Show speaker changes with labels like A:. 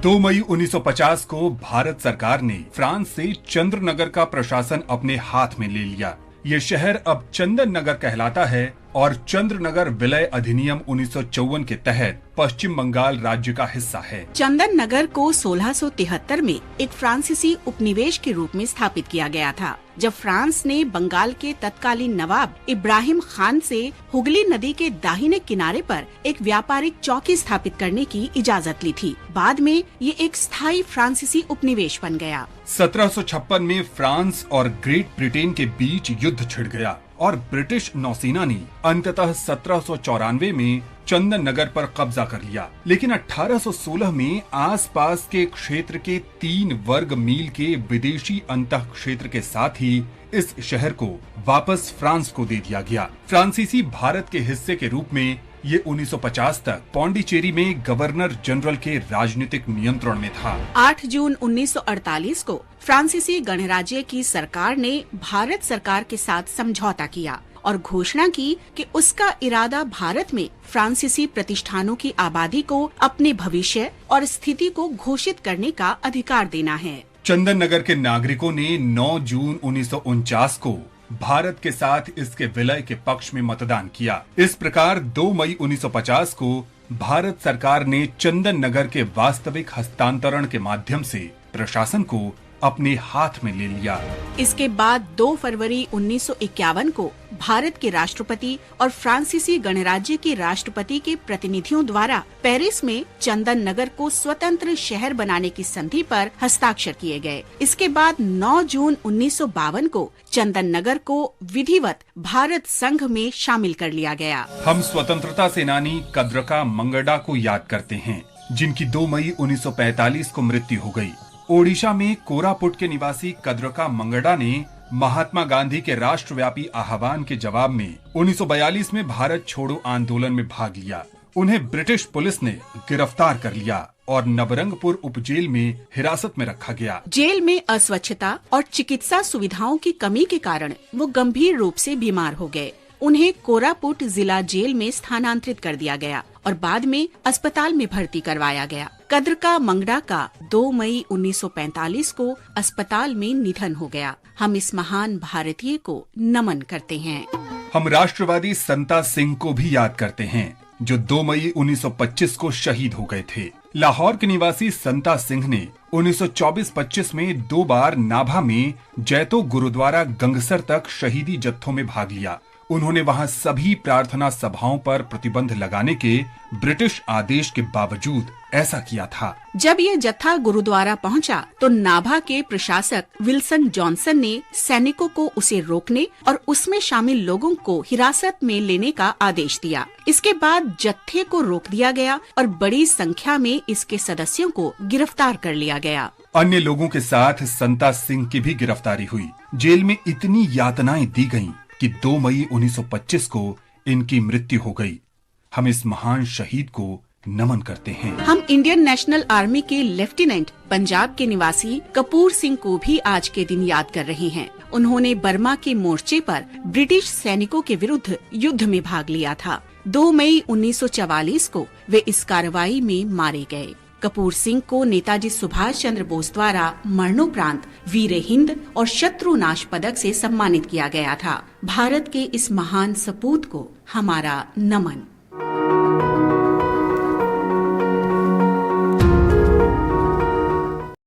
A: 2 मई 1950 को भारत सरकार ने फ्रांस से चंद्रनगर का प्रशासन अपने हाथ में ले लिया। ये शहर अब चंदन नगर कहलाता है और चंद्रनगर विलय अधिनियम 1954 के तहत पश्चिम बंगाल राज्य का हिस्सा है।
B: चंदन नगर को 1673 में एक फ्रांसीसी उपनिवेश के रूप में स्थापित किया गया था, जब फ्रांस ने बंगाल के तत्कालीन नवाब इब्राहिम खान से हुगली नदी के दाहिने किनारे पर एक व्यापारिक चौकी स्थापित करने की इजाजत ली थी। बाद में ये एक स्थायी फ्रांसीसी उपनिवेश बन गया।
A: 1756 में फ्रांस और ग्रेट ब्रिटेन के बीच युद्ध छिड़ गया और ब्रिटिश नौसेना ने अंततः 1794 में चंदन नगर पर कब्जा कर लिया। लेकिन 1816 में आसपास के क्षेत्र के 3 वर्ग मील के विदेशी अंतः क्षेत्र के साथ ही इस शहर को वापस फ्रांस को दे दिया गया। फ्रांसीसी भारत के हिस्से के रूप में ये 1950 तक पौंडीचेरी में गवर्नर जनरल के राजनीतिक नियंत्रण में था।
B: 8 जून 1948 को फ्रांसीसी गणराज्य की सरकार ने भारत सरकार के साथ समझौता किया और घोषणा की कि उसका इरादा भारत में फ्रांसीसी प्रतिष्ठानों की आबादी को अपने भविष्य और स्थिति को घोषित करने का अधिकार देना है।
A: चंदन नगर के नागरिकों ने 9 जून 1949 को भारत के साथ इसके विलय के पक्ष में मतदान किया। इस प्रकार 2 मई 1950 को भारत सरकार ने चंदन नगर के वास्तविक हस्तांतरण के माध्यम से प्रशासन को अपने हाथ में ले लिया।
B: इसके बाद 2 फरवरी 1951 को भारत के राष्ट्रपति और फ्रांसीसी गणराज्य के राष्ट्रपति के प्रतिनिधियों द्वारा पेरिस में चंदन नगर को स्वतंत्र शहर बनाने की संधि पर हस्ताक्षर किए गए। इसके बाद 9 जून 1952 को चंदन नगर को विधिवत भारत संघ में शामिल कर लिया गया।
A: हम स्वतंत्रता सेनानी कद्रका मंगडा को याद करते हैं, जिनकी 2 मई 1945 को मृत्यु हो गई। ओडिशा में कोरापुट के निवासी कद्रका मंगडा ने महात्मा गांधी के राष्ट्रव्यापी आह्वान के जवाब में 1942 में भारत छोड़ो आंदोलन में भाग लिया। उन्हें ब्रिटिश पुलिस ने गिरफ्तार कर लिया और नवरंगपुर उपजेल में हिरासत में रखा गया।
B: जेल में अस्वच्छता और चिकित्सा सुविधाओं की कमी के कारण वो गंभीर रूप से बीमार हो गए। उन्हें कोरापुट जिला जेल में स्थानांतरित कर दिया गया और बाद में अस्पताल में भर्ती करवाया गया। कद्रका मंगडा का 2 मई 1945 को अस्पताल में निधन हो गया। हम इस महान भारतीय को नमन करते हैं।
A: हम राष्ट्रवादी संता सिंह को भी याद करते हैं, जो 2 मई 1925 को शहीद हो गए थे। लाहौर के निवासी संता सिंह ने 1924-25 में 2 बार नाभा में जैतो गुरुद्वारा गंगसर तक शहीदी जत्थों में भाग लिया। उन्होंने वहां सभी प्रार्थना सभाओं पर प्रतिबंध लगाने के ब्रिटिश आदेश के बावजूद ऐसा किया था।
B: जब ये जत्था गुरुद्वारा पहुंचा, तो नाभा के प्रशासक विल्सन जॉनसन ने सैनिकों को उसे रोकने और उसमें शामिल लोगों को हिरासत में लेने का आदेश दिया। इसके बाद जत्थे को रोक दिया गया और बड़ी संख्या में इसके सदस्यों को गिरफ्तार कर लिया गया।
A: अन्य लोगों के साथ संता सिंह की भी गिरफ्तारी हुई। जेल में इतनी यातनाएं दी गयीं कि 2 मई 1925 को इनकी मृत्यु हो गई। हम इस महान शहीद को नमन करते हैं।
B: हम इंडियन नेशनल आर्मी के लेफ्टिनेंट पंजाब के निवासी कपूर सिंह को भी आज के दिन याद कर रहे हैं। उन्होंने बर्मा के मोर्चे पर ब्रिटिश सैनिकों के विरुद्ध युद्ध में भाग लिया था। 2 मई 1944 को वे इस कार्रवाई में मारे गए। कपूर सिंह को नेताजी सुभाष चंद्र बोस द्वारा मरणोपरांत वीर हिंद और शत्रुनाश पदक से सम्मानित किया गया था। भारत के इस महान सपूत को हमारा नमन।